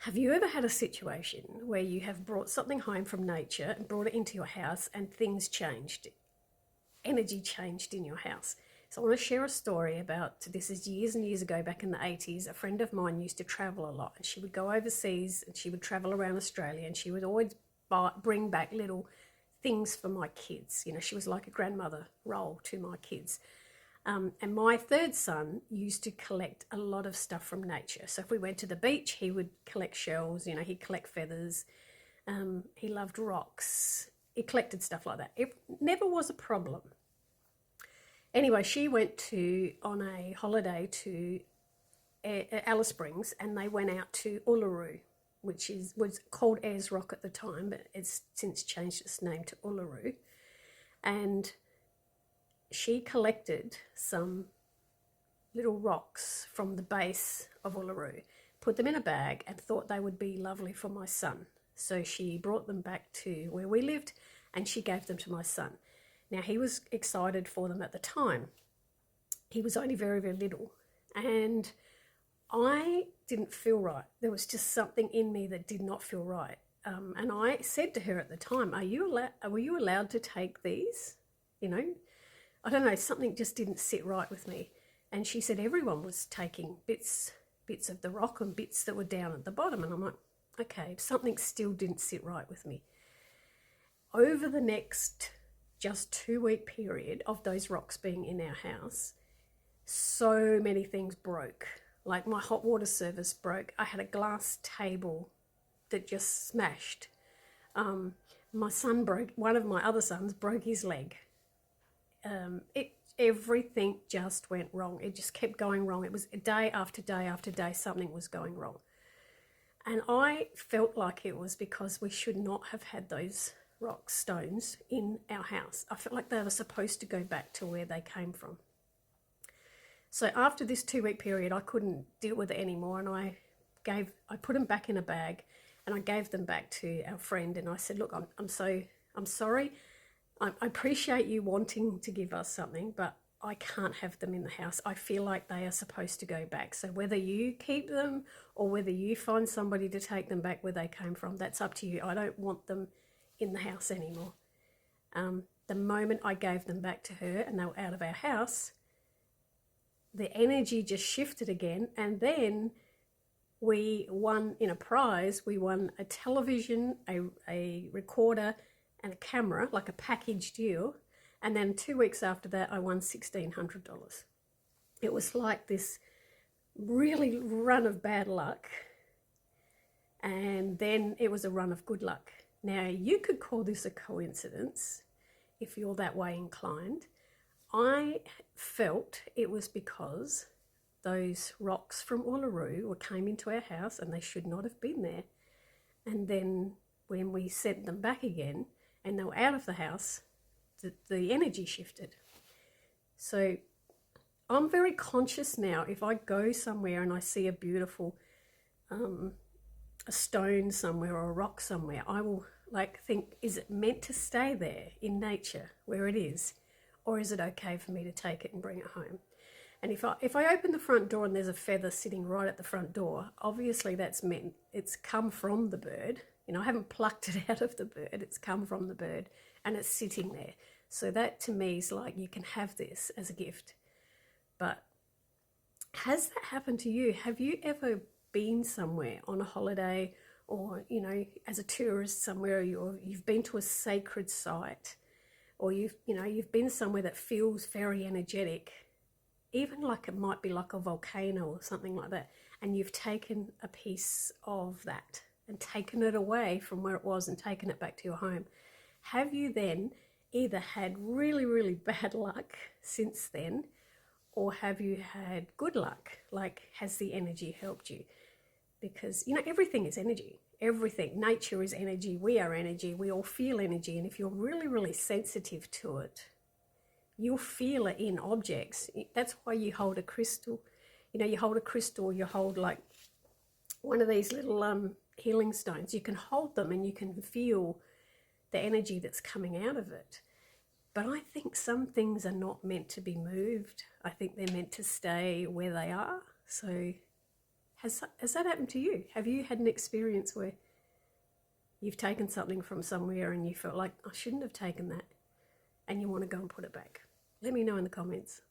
Have you ever had a situation where you have brought something home from nature and brought it into your house and things changed? Energy changed in your house. So I want to share a story about this is years and years ago, back in the 80s. A friend of mine used to travel a lot, and she would go overseas and she would travel around Australia, and she would always bring back little things for my kids. You know, she was like a grandmother role to my kids. And my third son used to collect a lot of stuff from nature. So if we went to the beach, he would collect shells, you know, he'd collect feathers. He loved rocks. He collected stuff like that. It never was a problem. Anyway, she went on a holiday to Alice Springs, and they went out to Uluru, which was called Ayers Rock at the time, but it's since changed its name to Uluru. And she collected some little rocks from the base of Uluru, put them in a bag, and thought they would be lovely for my son. So she brought them back to where we lived, and she gave them to my son. Now, he was excited for them at the time. He was only very, very little. And I didn't feel right. There was just something in me that did not feel right. And I said to her at the time, were you allowed to take these? You know, I don't know, something just didn't sit right with me. And she said everyone was taking bits of the rock and bits that were down at the bottom. And I'm like, okay, something still didn't sit right with me. Over the next just 2-week period of those rocks being in our house, so many things broke. Like my hot water service broke. I had a glass table that just smashed. My son one of my other sons broke his leg. Everything just went wrong. It just kept going wrong. It was day after day after day, something was going wrong. And I felt like it was because we should not have had those stones in our house. I felt like they were supposed to go back to where they came from. So after this 2-week period, I couldn't deal with it anymore, and I put them back in a bag, and I gave them back to our friend, and I said, look, I'm sorry. I appreciate you wanting to give us something, but I can't have them in the house. I feel like they are supposed to go back. So whether you keep them or whether you find somebody to take them back where they came from, that's up to you. I don't want them in the house anymore. The moment I gave them back to her and they were out of our house, the energy just shifted again. And then we won in a prize. We won a television, a recorder, and a camera, like a package deal. And then 2 weeks after that, I won $1,600. It was like this really run of bad luck. And then it was a run of good luck. Now, you could call this a coincidence if you're that way inclined. I felt it was because those rocks from Uluru came into our house and they should not have been there. And then when we sent them back again and they were out of the house, the energy shifted. So I'm very conscious now. If I go somewhere and I see a beautiful a stone somewhere or a rock somewhere, I will think, is it meant to stay there in nature where it is, or is it okay for me to take it and bring it home? And if I open the front door and there's a feather sitting right at the front door, obviously that's meant it's come from the bird. You know, I haven't plucked it out of the bird. It's come from the bird and it's sitting there. So that to me is like, you can have this as a gift. But has that happened to you? Have you ever been somewhere on a holiday, or, you know, as a tourist somewhere, you've been to a sacred site, or you've been somewhere that feels very energetic, even like it might be like a volcano or something like that, and you've taken a piece of that and taken it away from where it was and taken it back to your home? Have you then either had really, really bad luck since then, or have you had good luck? Like, has the energy helped you? Because, you know, everything is energy. Everything. Nature is energy. We are energy. We all feel energy. And if you're really, really sensitive to it, you'll feel it in objects. That's why you hold a crystal. You know, you hold a crystal, you hold like one of these little healing stones. You can hold them and you can feel the energy that's coming out of it. But I think some things are not meant to be moved. I think they're meant to stay where they are. So Has that happened to you? Have you had an experience where you've taken something from somewhere and you felt like, I shouldn't have taken that, and you want to go and put it back? Let me know in the comments.